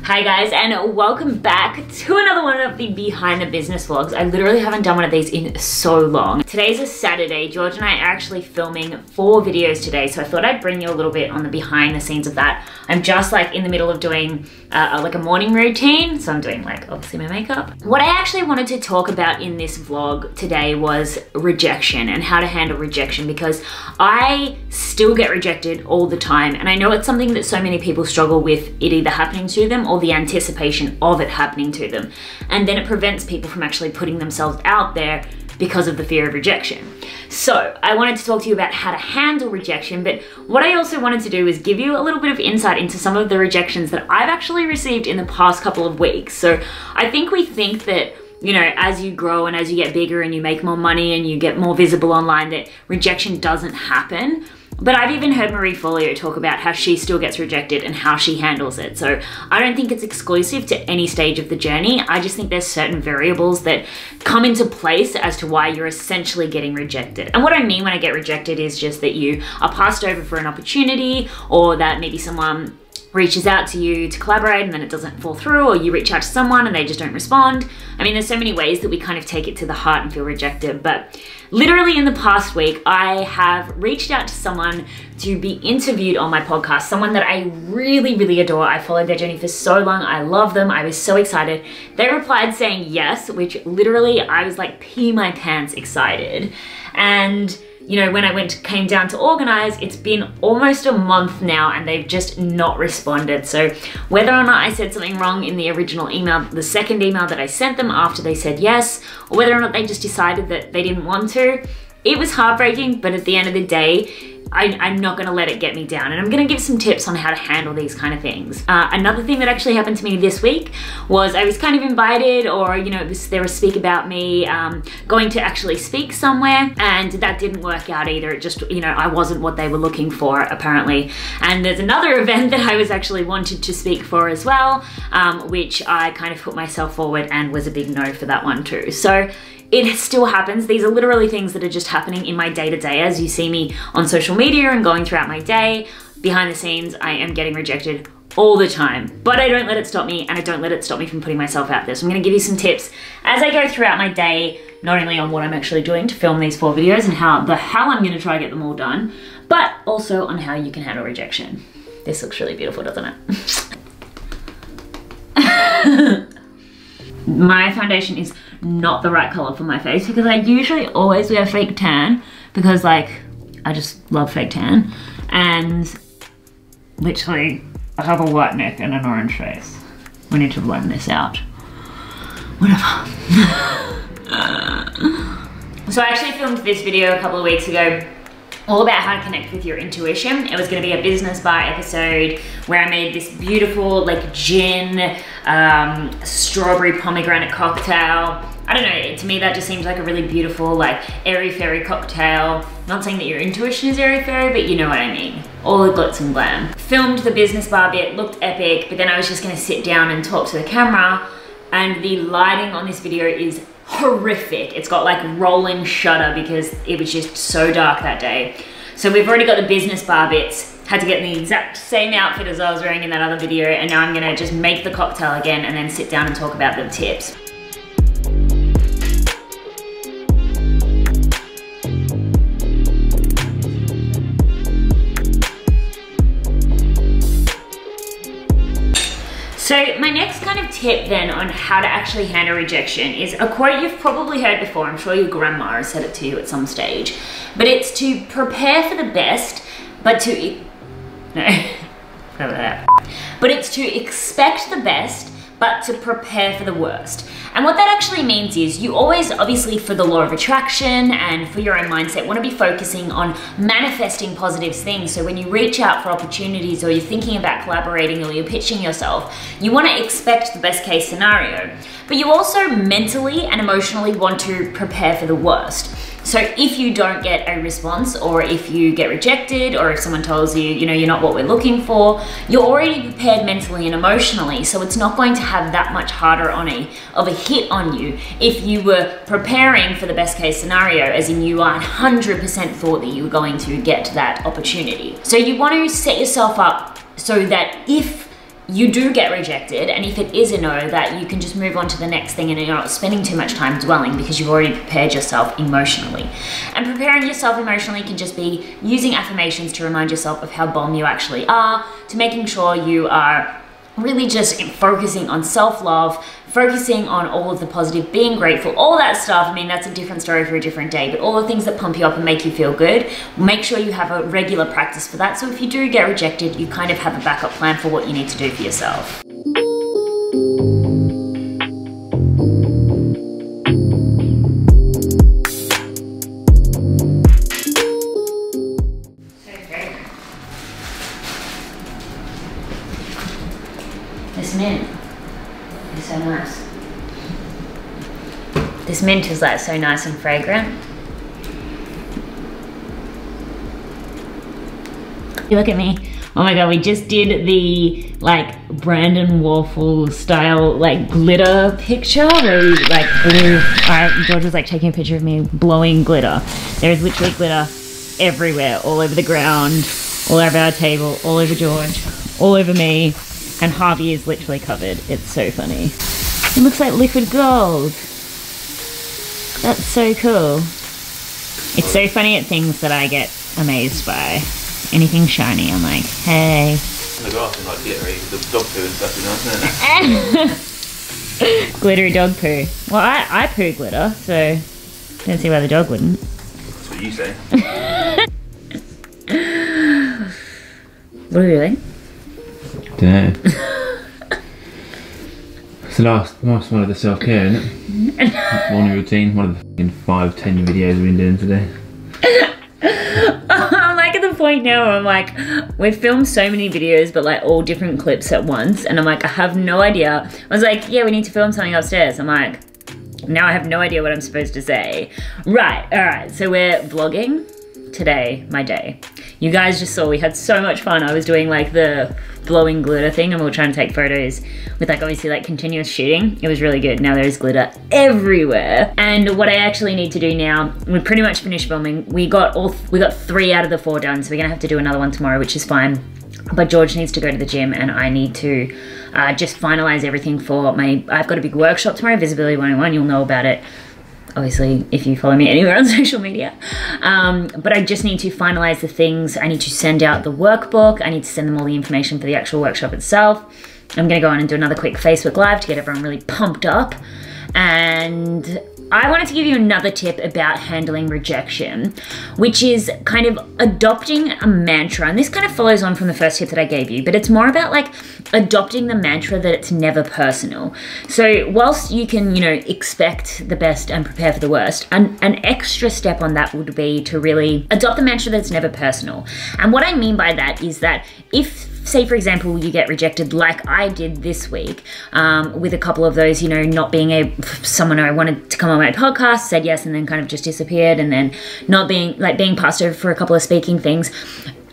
Hi guys, and welcome back to another one of the behind the business vlogs. I literally haven't done one of these in so long. Today's a Saturday. George and I are actually filming 4 videos today, so I thought I'd bring you a little bit on the behind the scenes of that. I'm just like in the middle of doing like a morning routine, so I'm doing like obviously my makeup. What I actually wanted to talk about in this vlog today was rejection and how to handle rejection, because I still get rejected all the time, and I know it's something that so many people struggle with, it either happening to them or the anticipation of it happening to them. And then it prevents people from actually putting themselves out there because of the fear of rejection. So I wanted to talk to you about how to handle rejection, but what I also wanted to do is give you a little bit of insight into some of the rejections that I've actually received in the past couple of weeks. So I think we think that, you know, as you grow and as you get bigger and you make more money and you get more visible online, that rejection doesn't happen. But I've even heard Marie Forleo talk about how she still gets rejected and how she handles it. So I don't think it's exclusive to any stage of the journey. I just think there's certain variables that come into place as to why you're essentially getting rejected. And what I mean when I get rejected is just that you are passed over for an opportunity, or that maybe someone reaches out to you to collaborate and then it doesn't fall through, or you reach out to someone and they just don't respond. I mean, there's so many ways that we kind of take it to the heart and feel rejected, but literally in the past week, I have reached out to someone to be interviewed on my podcast, someone that I really, really adore. I followed their journey for so long. I love them. I was so excited. They replied saying yes, which literally I was like pee my pants excited. And you know, when I came down to organize, it's been almost a month now and they've just not responded. So whether or not I said something wrong in the original email, the second email that I sent them after they said yes, or whether or not they just decided that they didn't want to, it was heartbreaking, but at the end of the day, I'm not gonna let it get me down, and I'm gonna give some tips on how to handle these kind of things. Another thing that actually happened to me this week was I was kind of invited, or you know, there was speak about me going to actually speak somewhere, and that didn't work out either. It just, you know, I wasn't what they were looking for apparently. And there's another event that I was actually wanted to speak for as well, which I kind of put myself forward and was a big no for that one too. So it still happens. These are literally things that are just happening in my day-to-day as you see me on social media and going throughout my day. Behind the scenes, I am getting rejected all the time, but I don't let it stop me, and I don't let it stop me from putting myself out there. So I'm gonna give you some tips as I go throughout my day, not only on what I'm actually doing to film these 4 videos and how I'm gonna try to get them all done, but also on how you can handle rejection. This looks really beautiful, doesn't it? My foundation is not the right color for my face because I usually always wear fake tan because like I just love fake tan, and literally I have a white neck and an orange face. We need to blend this out. Whatever. So I actually filmed this video a couple of weeks ago all about how to connect with your intuition. It was gonna be a business bar episode where I made this beautiful like gin, strawberry pomegranate cocktail. I don't know, to me that just seems like a really beautiful, like airy-fairy cocktail. Not saying that your intuition is airy-fairy, but you know what I mean. All the glitz and glam. Filmed the business bar bit, looked epic, but then I was just gonna sit down and talk to the camera, and the lighting on this video is horrific. It's got like rolling shutter because it was just so dark that day. So we've already got the business bar bits, had to get in the exact same outfit as I was wearing in that other video, and now I'm gonna just make the cocktail again and then sit down and talk about the tips. So my next kind of tip then on how to actually handle rejection is a quote you've probably heard before. I'm sure your grandma has said it to you at some stage, but it's to prepare for the best, but it's to expect the best, but to prepare for the worst. And what that actually means is you always, obviously for the law of attraction and for your own mindset, want to be focusing on manifesting positive things. So when you reach out for opportunities, or you're thinking about collaborating, or you're pitching yourself, you want to expect the best case scenario. But you also mentally and emotionally want to prepare for the worst. So if you don't get a response, or if you get rejected, or if someone tells you, you know, you're not what we're looking for, you're already prepared mentally and emotionally. So it's not going to have that much harder of a hit on you if you were preparing for the best case scenario, as in you 100% thought that you were going to get that opportunity. So you want to set yourself up so that if you do get rejected, and if it is a no, that you can just move on to the next thing and you're not spending too much time dwelling because you've already prepared yourself emotionally. And preparing yourself emotionally can just be using affirmations to remind yourself of how bomb you actually are, to making sure you are really just focusing on self-love, focusing on all of the positive, being grateful, all that stuff. I mean, that's a different story for a different day, but all the things that pump you up and make you feel good, make sure you have a regular practice for that. So if you do get rejected, you kind of have a backup plan for what you need to do for yourself. This mint is so nice. This mint is like so nice and fragrant. You look at me. Oh my god, we just did the like Brandon Waffle style like glitter picture where we like blew. George was like taking a picture of me blowing glitter. There's literally glitter everywhere, all over the ground, all over our table, all over George, all over me. And Harvey is literally covered. It's so funny. It looks like liquid gold. That's so cool. It's so funny at things that I get amazed by. Anything shiny, I'm like, hey. The grass is like glittery. The dog poo and stuff is nice, isn't it? Glittery dog poo. Well, I poo glitter, so I don't see why the dog wouldn't. That's what you say. What are you doing? Dunno. It's the last one of the self-care, isn't it? Morning routine, one of the fucking 5-10 videos we've been doing today. I'm like at the point now where I'm like, we've filmed so many videos, but like all different clips at once. And I'm like, I have no idea. I was like, yeah, we need to film something upstairs. I'm like, now I have no idea what I'm supposed to say. Right, all right, so we're vlogging today, my day. You guys just saw we had so much fun. I was doing like the blowing glitter thing and we were trying to take photos with like obviously like continuous shooting. It was really good. Now there's glitter everywhere. And what I actually need to do now, we pretty much finished filming. We got 3 out of the 4 done, so we're gonna have to do another one tomorrow, which is fine. But George needs to go to the gym and I need to just finalize everything for I've got a big workshop tomorrow, Visibility 101, you'll know about it. Obviously, if you follow me anywhere on social media. But I just need to finalize the things. I need to send out the workbook. I need to send them all the information for the actual workshop itself. I'm gonna go on and do another quick Facebook Live to get everyone really pumped up. And I wanted to give you another tip about handling rejection, which is kind of adopting a mantra. And this kind of follows on from the first tip that I gave you, but it's more about like adopting the mantra that it's never personal. So whilst you can, you know, expect the best and prepare for the worst, an extra step on that would be to really adopt the mantra that it's never personal. And what I mean by that is that if, say for example, you get rejected like I did this week, with a couple of those, you know, not being someone I wanted to come on my podcast, said yes and then kind of just disappeared, and then not being passed over for a couple of speaking things.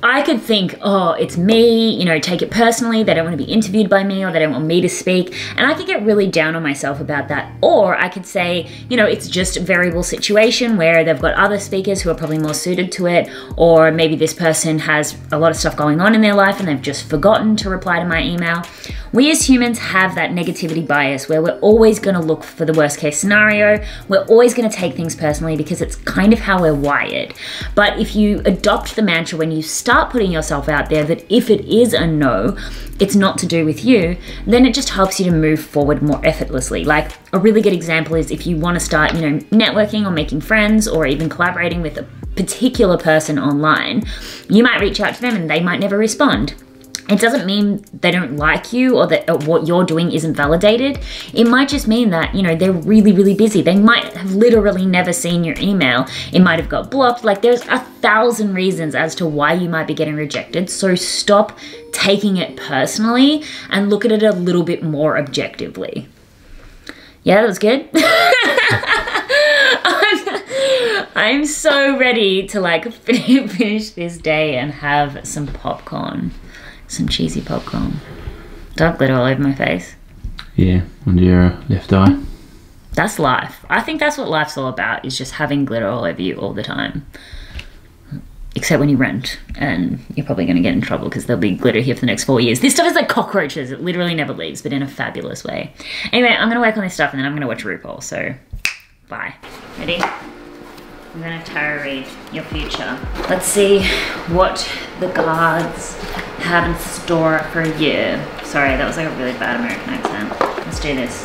I could think, oh, it's me, you know, take it personally, they don't want to be interviewed by me or they don't want me to speak. And I could get really down on myself about that. Or I could say, you know, it's just a variable situation where they've got other speakers who are probably more suited to it. Or maybe this person has a lot of stuff going on in their life and they've just forgotten to reply to my email. We as humans have that negativity bias where we're always going to look for the worst case scenario. We're always going to take things personally because it's kind of how we're wired. But if you adopt the mantra when you start putting yourself out there that if it is a no, it's not to do with you, then it just helps you to move forward more effortlessly. Like a really good example is if you want to start, you know, networking or making friends or even collaborating with a particular person online, you might reach out to them and they might never respond. It doesn't mean they don't like you or that what you're doing isn't validated. It might just mean that, you know, they're really, really busy. They might have literally never seen your email. It might have got blocked. Like there's 1,000 reasons as to why you might be getting rejected. So stop taking it personally and look at it a little bit more objectively. Yeah, that was good. I'm so ready to like finish this day and have some popcorn. Some cheesy popcorn. Dark glitter all over my face. Yeah, under your left eye. That's life. I think that's what life's all about, is just having glitter all over you all the time. Except when you rent, and you're probably going to get in trouble because there'll be glitter here for the next 4 years. This stuff is like cockroaches. It literally never leaves, but in a fabulous way. Anyway, I'm going to work on this stuff and then I'm going to watch RuPaul, so bye. Ready? I'm going to tarot read your future. Let's see what the gods have in store for you. Sorry, that was like a really bad American accent. Let's do this.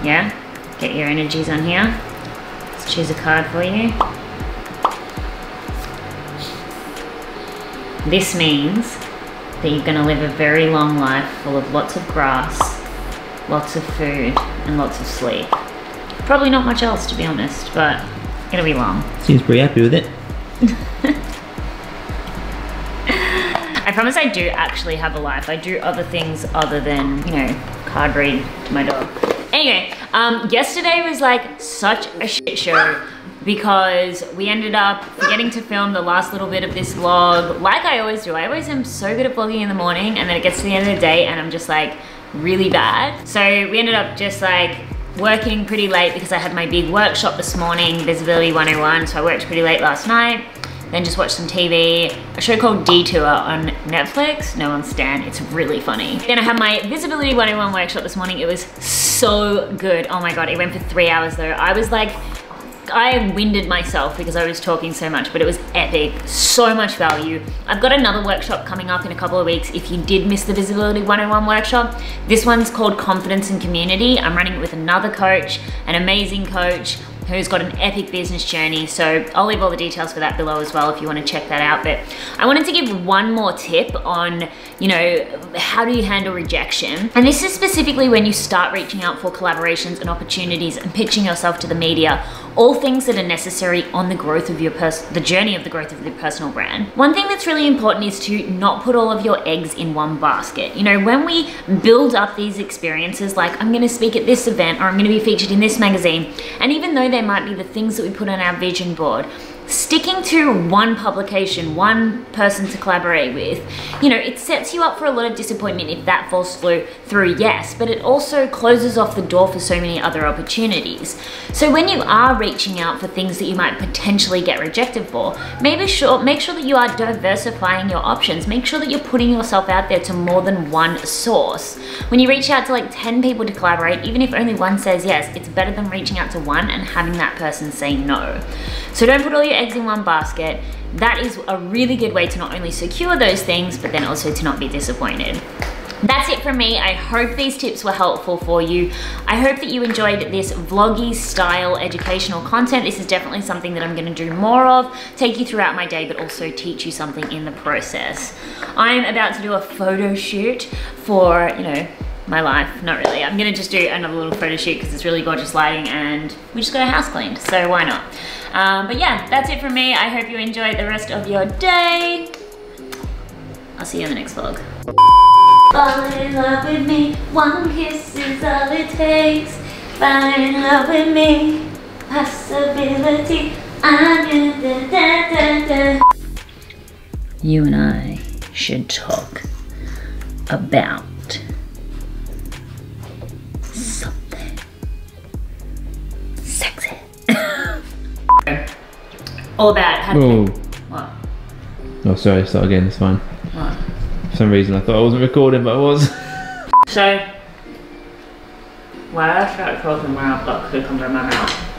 Yeah? Get your energies on here. Let's choose a card for you. This means that you're going to live a very long life full of lots of grass, lots of food, and lots of sleep. Probably not much else, to be honest, but it'll be long. Seems pretty happy with it. I promise I do actually have a life. I do other things other than, you know, card read to my dog. Anyway, yesterday was like such a shit show because we ended up forgetting to film the last little bit of this vlog, like I always do. I always am so good at vlogging in the morning and then it gets to the end of the day and I'm just like really bad. So we ended up just like working pretty late because I had my big workshop this morning, Visibility 101, so I worked pretty late last night. Then just watched some TV, a show called Detour on Netflix, no on Stan, it's really funny. Then I had my Visibility 101 workshop this morning, it was so good. Oh my God, it went for 3 hours though. I was like, I winded myself because I was talking so much, but it was epic, so much value. I've got another workshop coming up in a couple of weeks. If you did miss the Visibility 101 workshop, this one's called Confidence and Community. I'm running it with another coach, an amazing coach who's got an epic business journey. So I'll leave all the details for that below as well if you want to check that out. But I wanted to give one more tip on, you know, how do you handle rejection? And this is specifically when you start reaching out for collaborations and opportunities and pitching yourself to the media, all things that are necessary on the growth of your the journey of the growth of your personal brand. One thing that's really important is to not put all of your eggs in one basket. You know, when we build up these experiences, like I'm gonna speak at this event or I'm gonna be featured in this magazine, and even though they might be the things that we put on our vision board, sticking to one publication, one person to collaborate with, you know, it sets you up for a lot of disappointment if that falls through, yes, but it also closes off the door for so many other opportunities. So when you are reaching out for things that you might potentially get rejected for, make sure that you are diversifying your options. Make sure that you're putting yourself out there to more than one source. When you reach out to like 10 people to collaborate, even if only one says yes, it's better than reaching out to one and having that person say no. So don't put all your eggs in one basket. That is a really good way to not only secure those things, but then also to not be disappointed. That's it from me. I hope these tips were helpful for you. I hope that you enjoyed this vloggy style educational content. This is definitely something that I'm gonna do more of, take you throughout my day, but also teach you something in the process. I'm about to do a photo shoot for, you know, my life. Not really. I'm gonna just do another little photo shoot because it's really gorgeous lighting and we just got our house cleaned, so why not? But yeah, that's it from me. I hope you enjoyed the rest of your day. I'll see you in the next vlog. Fall in love with me, one kiss is all it takes. Fall in love with me, possibility. You and I should talk about something sexy. All about how to... What? Oh, sorry, start again, it's fine. What? For some reason I thought I wasn't recording, but I was. So, why did I start talking when I've got cucumber in my mouth?